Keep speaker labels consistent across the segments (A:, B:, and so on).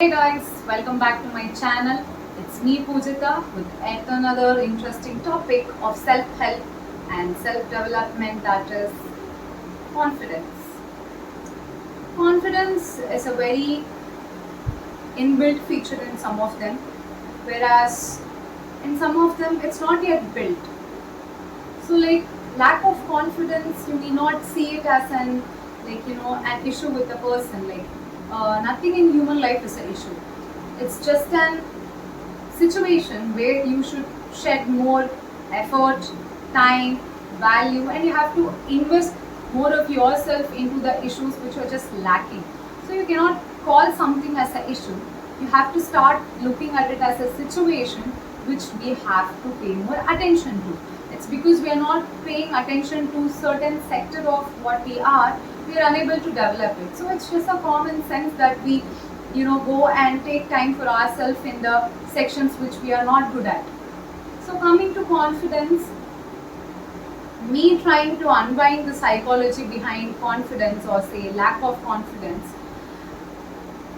A: Hey guys, welcome back to my channel. It's me Pujita with yet another interesting topic of self-help and self-development, that is confidence. Confidence is a very inbuilt feature in some of them, whereas in some of them it's not yet built. So like lack of confidence, you may not see it as an issue with the person. Nothing in human life is an issue. It's just an situation where you should shed more effort, time, value, and you have to invest more of yourself into the issues which are just lacking. So you cannot call something as an issue. You have to start looking at it as a situation which we have to pay more attention to. It's because we are not paying attention to certain sector of what we are unable to develop it. So it's just a common sense that we go and take time for ourselves in the sections which we are not good at. So coming to confidence, me trying to unwind the psychology behind confidence, or say lack of confidence,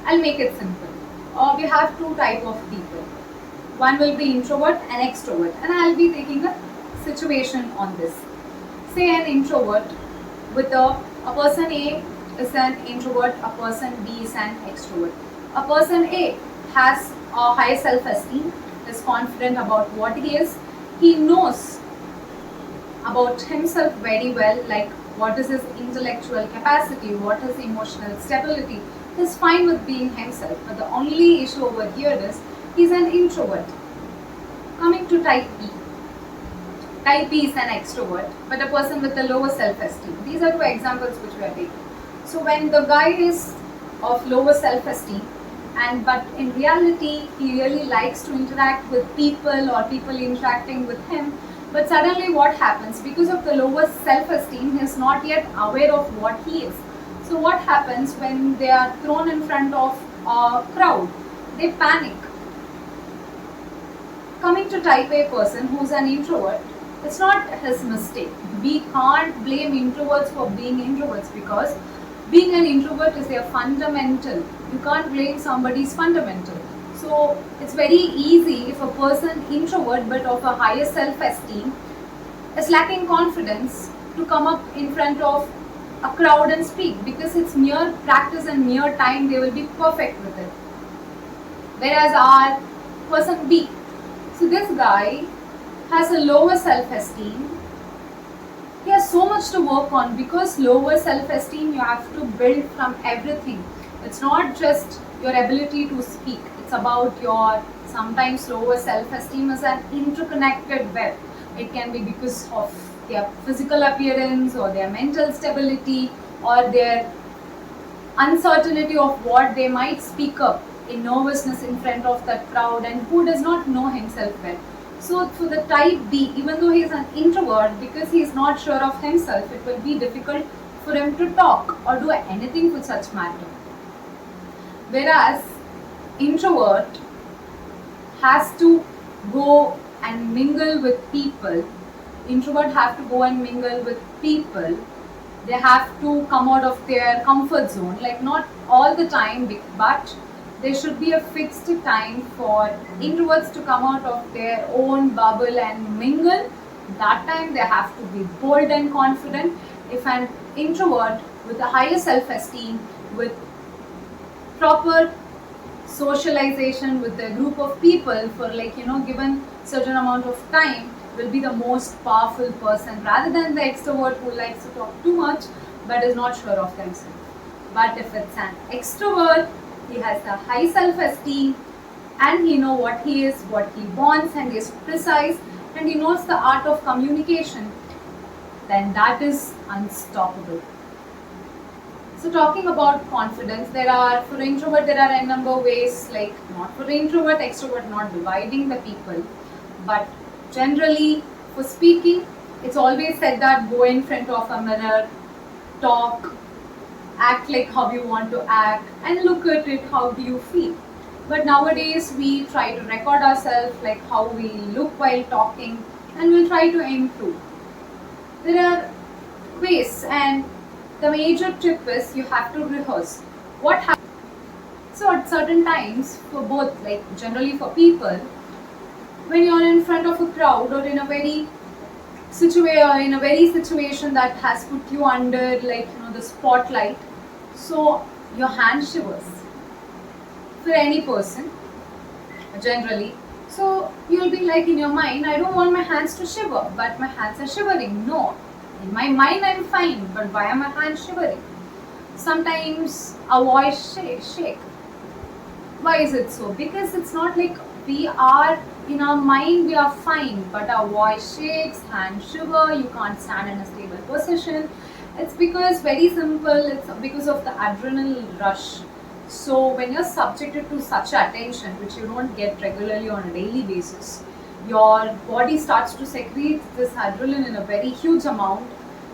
A: I'll make it simple. We have two type of people. One will be introvert and extrovert, and I'll be taking a situation on this. Say an introvert with a person A is an introvert, a person B is an extrovert. A person A has a high self-esteem, is confident about what he is, he knows about himself very well, like what is his intellectual capacity, what is emotional stability. He's fine with being himself, but the only issue over here is he's an introvert. Coming to type B. Type B is an extrovert, but a person with a lower self-esteem. These are two examples which we are taking. So when the guy is of lower self-esteem, but in reality he really likes to interact with people or people interacting with him, but suddenly what happens? Because of the lower self-esteem, he is not yet aware of what he is. So what happens when they are thrown in front of a crowd? They panic. Coming to type A person who's an introvert, it's not his mistake. We can't blame introverts for being introverts, because being an introvert is their fundamental. You can't blame somebody's fundamental. So it's very easy if a person introvert but of a higher self-esteem is lacking confidence to come up in front of a crowd and speak, because it's mere practice and mere time they will be perfect with it. Whereas our person B, so this guy has a lower self-esteem. He has so much to work on, because lower self-esteem you have to build from everything. It's not just your ability to speak. It's about your sometimes lower self-esteem is an interconnected web. It can be because of their physical appearance or their mental stability or their uncertainty of what they might speak up in nervousness in front of that crowd, and who does not know himself well. So for the type B, even though he is an introvert, because he is not sure of himself, it will be difficult for him to talk or do anything for such matter. Whereas introvert has to go and mingle with people. Introvert have to go and mingle with people. They have to come out of their comfort zone, like not all the time, but there should be a fixed time for introverts to come out of their own bubble and mingle. That time they have to be bold and confident. If an introvert with a higher self-esteem, with proper socialization with a group of people for given certain amount of time, will be the most powerful person, rather than the extrovert who likes to talk too much but is not sure of themselves. But if it's an extrovert, he has a high self-esteem and he knows what he is, what he wants, and he is precise, and he knows the art of communication, then that is unstoppable. So talking about confidence, for introvert there are a number of ways, like not for introvert, extrovert, not dividing the people, but generally for speaking, it's always said that go in front of a mirror, talk, act like how you want to act, and look at it how do you feel. But nowadays we try to record ourselves, like how we look while talking, and we'll try to improve. There are ways, and the major tip is you have to rehearse. What happens So at certain times, for both, like generally for people, when you're in front of a crowd or in a very situation that has put you under, like, the spotlight, so your hand shivers for any person generally. So you'll be like in your mind, I don't want my hands to shiver, but my hands are shivering. No, in my mind I'm fine, but why are my hands shivering? Sometimes our voice shake. Why is it so? Because it's not like we are in our mind we are fine, but our voice shakes, hand shiver, you can't stand in a stable position. It's because very simple, it's because of the adrenaline rush. So when you're subjected to such attention, which you don't get regularly on a daily basis, your body starts to secrete this adrenaline in a very huge amount.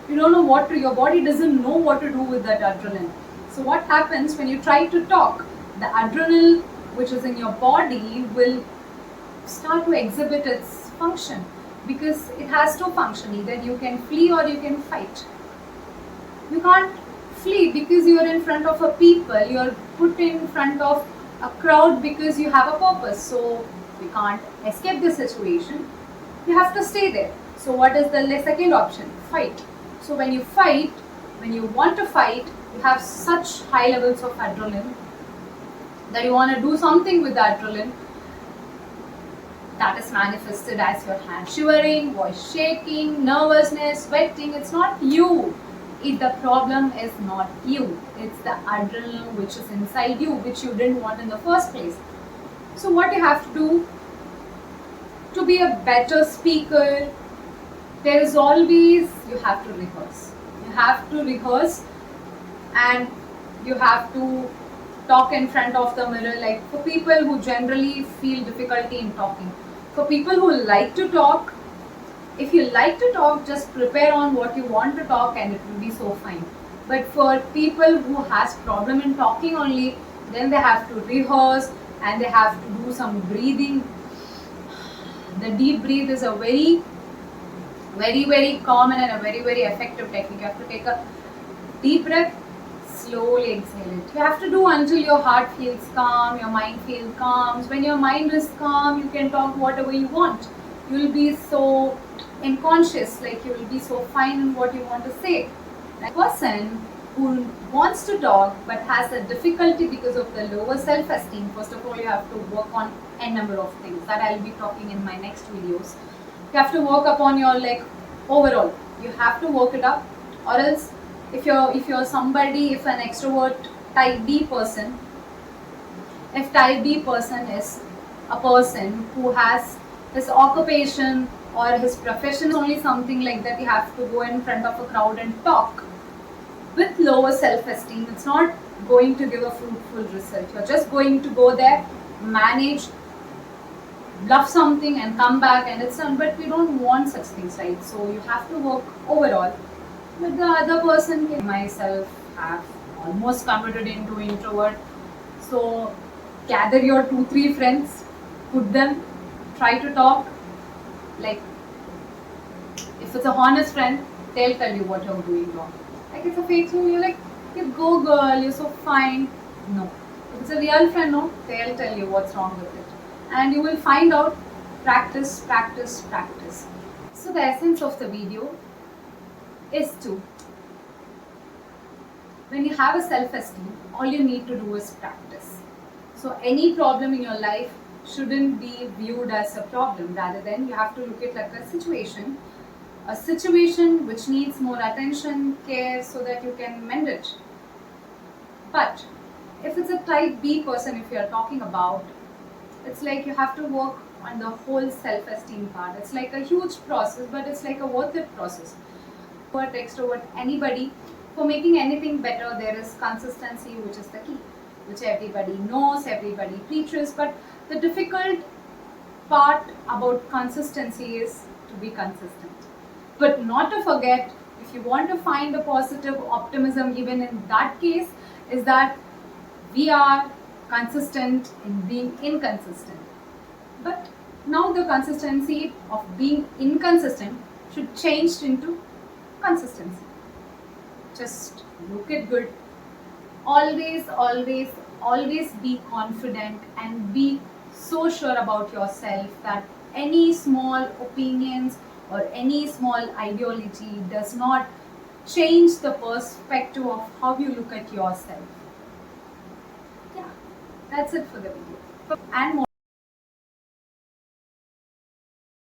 A: You don't know what to, your body doesn't know what to do with that adrenaline. So what happens when you try to talk? The adrenaline which is in your body will start to exhibit its function, because it has to function. Either you can flee or you can fight. You can't flee because you're in front of a people, you're put in front of a crowd because you have a purpose. So you can't escape the situation, you have to stay there. So what is the second option? Fight. So when you fight, when you want to fight, you have such high levels of adrenaline that you want to do something with the adrenaline. That is manifested as your hand shivering, voice shaking, nervousness, sweating. It's not you. The problem is not you. It's the adrenaline which is inside you, which you didn't want in the first place. So what you have to do to be a better speaker, there is always, you have to rehearse. You have to rehearse, and you have to talk in front of the mirror. Like for people who generally feel difficulty in talking, for people who like to talk, if you like to talk, just prepare on what you want to talk and it will be so fine. But for people who has problem in talking only, then they have to rehearse and they have to do some breathing. The deep breathe is a very, very, very common and a very, very effective technique. You have to take a deep breath, slowly exhale it. You have to do until your heart feels calm, your mind feels calm. When your mind is calm, you can talk whatever you want. You will be so unconscious, like you will be so fine in what you want to say. A person who wants to talk but has a difficulty because of the lower self-esteem, first of all, you have to work on a number of things that I'll be talking in my next videos. You have to work upon your, like, overall. You have to work it up, or else if you're somebody, if an extrovert type B person, if type B person is a person who has his occupation or his profession is only something like that, you have to go in front of a crowd and talk with lower self-esteem, it's not going to give a fruitful result. You're just going to go there, manage, bluff something and come back and it's done. But we don't want such things, right? So you have to work overall. But the other person, myself, have almost converted into introvert. So gather your 2-3 friends, put them, try to talk. Like if it's a honest friend, they'll tell you what you're doing wrong. Like it's a fake friend, you're like, you go girl, you're so fine. No. If it's a real friend, no, they'll tell you what's wrong with it. And you will find out, practice, practice, practice. So the essence of the video is to, when you have a self-esteem, all you need to do is practice. So any problem in your life shouldn't be viewed as a problem, rather than you have to look at like a situation which needs more attention, care, so that you can mend it. But if it's a type B person, if you are talking about, it's like you have to work on the whole self-esteem part. It's like a huge process, but it's like a worth it process. For extrovert, anybody, for making anything better, there is consistency, which is the key, which everybody knows, everybody preaches. But the difficult part about consistency is to be consistent. But not to forget, if you want to find the positive optimism even in that case, is that we are consistent in being inconsistent. But now the consistency of being inconsistent should change into consistency. Just look it good. Always, always, always be confident and be so sure about yourself that any small opinions or any small ideology does not change the perspective of how you look at yourself. Yeah, that's it for the video. And more